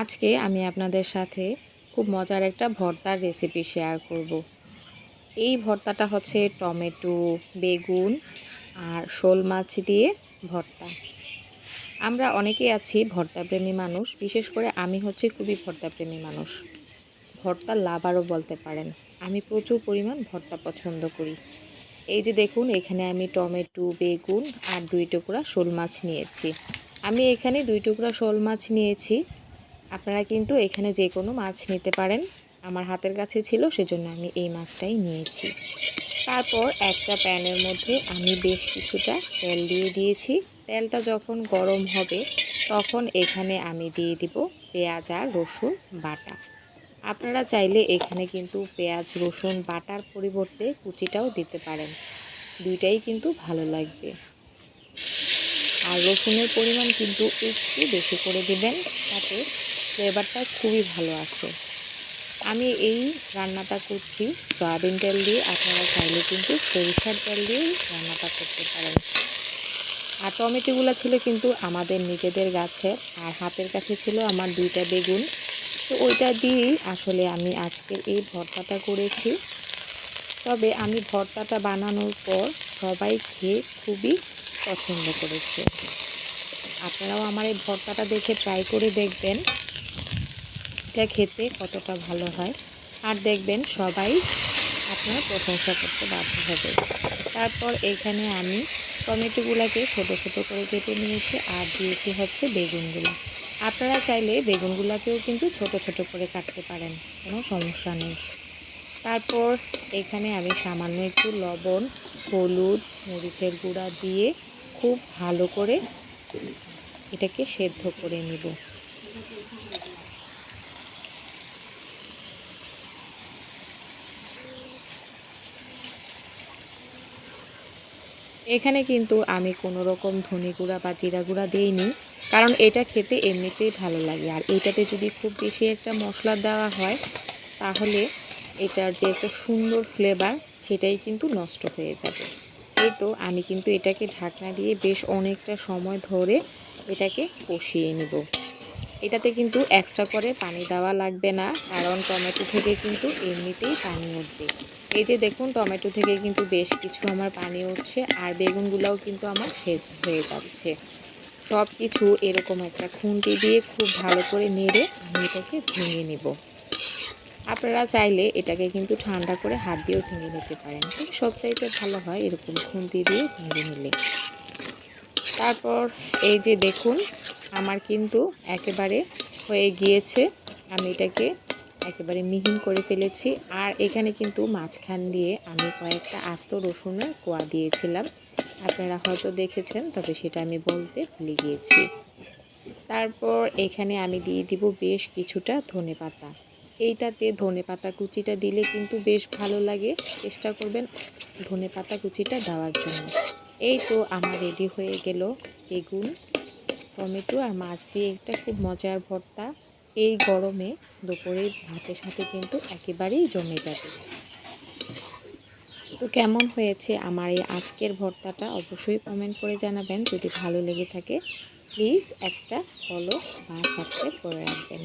আজকে আমি আপনাদের সাথে খুব মজার একটা ভর্তার রেসিপি শেয়ার করব। এই ভর্তাটা হচ্ছে টমেটো, বেগুন আর শোল মাছ দিয়ে ভর্তা। আমরা অনেকেই আছি ভর্তাপ্রেমী মানুষ, বিশেষ করে আমি হচ্ছে খুবই ভর্তাপ্রেমী মানুষ। ভর্তার লাভারও বলতে পারেন। আমি প্রচুর পরিমাণ ভর্তা পছন্দ করি। এই যে দেখুন, এখানে আমি টমেটো, বেগুন আর 2 টুকরা শোল মাছ নিয়েছি। আমি এখানে 2 টুকরা শোল মাছ নিয়েছি। আপনারা কিন্তু এখানে যে কোনো মাছ নিতে পারেন। আমার হাতের কাছে ছিল, সেজন্য আমি এই মাছটাই নিয়েছি। তারপর একটা প্যানের মধ্যে আমি বেশ কিছুটা তেল দিয়ে দিয়েছি। তেলটা যখন গরম হবে তখন এখানে আমি দিয়ে দিব পেঁয়াজ আর রসুন বাটা। আপনারা চাইলে এখানে কিন্তু পেঁয়াজ রসুন বাটার পরিবর্তে কুচিটাও দিতে পারেন, দুইটাই কিন্তু ভালো লাগবে। আর রসুনের পরিমাণ কিন্তু একটু বেশি করে দিবেন, তাতে ফ্লেভারটা খুবই ভালো আসে। আমি এই রান্নাটা করছি সয়াবিন তেল দিয়ে, আপনারা চাইলে কিন্তু সরিষার তেল দিয়ে রান্নাটা করতে পারেন। আর টমেটোগুলো ছিল কিন্তু আমাদের নিজেদের গাছের, আর হাতের কাছে ছিল আমার 2টা বেগুন। তো ওইটা দিয়েই আসলে আমি আজকের এই ভর্তাটা করেছি। তবে আমি ভর্তাটা বানানোর পর সবাই খেয়ে খুবই পছন্দ করেছে। আপনারাও আমার এই ভর্তাটা দেখে ট্রাই করে দেখবেন এটা খেতে কতটা ভালো হয়, আর দেখবেন সবাই আপনার প্রশংসা করতে বাধ্য হবে। তারপর এখানে আমি টমেটোগুলোকে ছোট ছোট করে কেটে নিয়েছি আর দিয়েছি হচ্ছে বেগুনগুলো। আপনারা চাইলে বেগুনগুলোকেও কিন্তু ছোট ছোট করে কাটতে পারেন, কোনো সমস্যা নেই। তারপর এখানে আমি সামান্য একটু লবণ, হলুদ, মরিচের গুঁড়া দিয়ে খুব ভালো করে এটাকে সেদ্ধ করে নিব। এখানে কিন্তু আমি কোনো রকম ধনে গুঁড়া বা জিরা গুঁড়া দিইনি, কারণ এটা খেতে এমনিতেই ভালো লাগে। আর এটাতে যদি খুব বেশি একটা মশলা দেওয়া হয় তাহলে এটার যে একটা সুন্দর ফ্লেভার সেটাই কিন্তু নষ্ট হয়ে যাবে। এই তো আমি কিন্তু এটাকে ঢাকনা দিয়ে বেশ অনেকটা সময় ধরে এটাকে কষিয়ে নিব। এটাতে কিন্তু এক্সট্রা করে পানি দেওয়া লাগবে না, কারণ টমেটো থেকে কিন্তু এমনিতেই পানি উঠবে। এই যে দেখুন, টমেটো থেকে কিন্তু বেশ কিছু আমার পানি উঠছে, আর বেগুনগুলোও কিন্তু আমার সেদ্ধ হয়ে যাচ্ছে। সব কিছু এরকম একটা খুন্তি দিয়ে খুব ভালো করে নেড়ে আমি এটাকে ভেঙে নেব। আপনারা চাইলে এটাকে কিন্তু ঠান্ডা করে হাত দিয়েও ভেঙে নিতে পারেন, তবে সবচাইতে ভালো হয় এরকম খুন্তি দিয়ে ভেঙে নিলে। তারপর এই যে দেখুন, আমার কিন্তু একেবারে হয়ে গিয়েছে। আমি এটাকে একেবারে মিহিন করে ফেলেছি। আর এখানে কিন্তু মাঝখান দিয়ে আমি কয়েকটা আস্ত রসুনের কোয়া দিয়েছিলাম, আপনারা হয়তো দেখেছেন, তবে সেটা আমি বলতে ভুলে গিয়েছি। তারপর এখানে আমি দিয়ে দিব বেশ কিছুটা ধনেপাতা। এইটাতে ধনেপাতা কুচিটা দিলে কিন্তু বেশ ভালো লাগে, চেষ্টা করবেন ধনেপাতা কুচিটা দেওয়ার জন্য। এই তো আমার রেডি হয়ে গেল বেগুন, টমেটো আর মাছ দিয়ে একটা খুব মজার ভর্তা। এই গরমে দুপুরের ভাতের সাথে কিন্তু একেবারেই জমে যাবে। তো কেমন হয়েছে আমার এই আজকের ভর্তাটা অবশ্যই কমেন্ট করে জানাবেন। যদি ভালো লেগে থাকে প্লিজ একটা ফলো বা সাবস্ক্রাইব করে রাখবেন।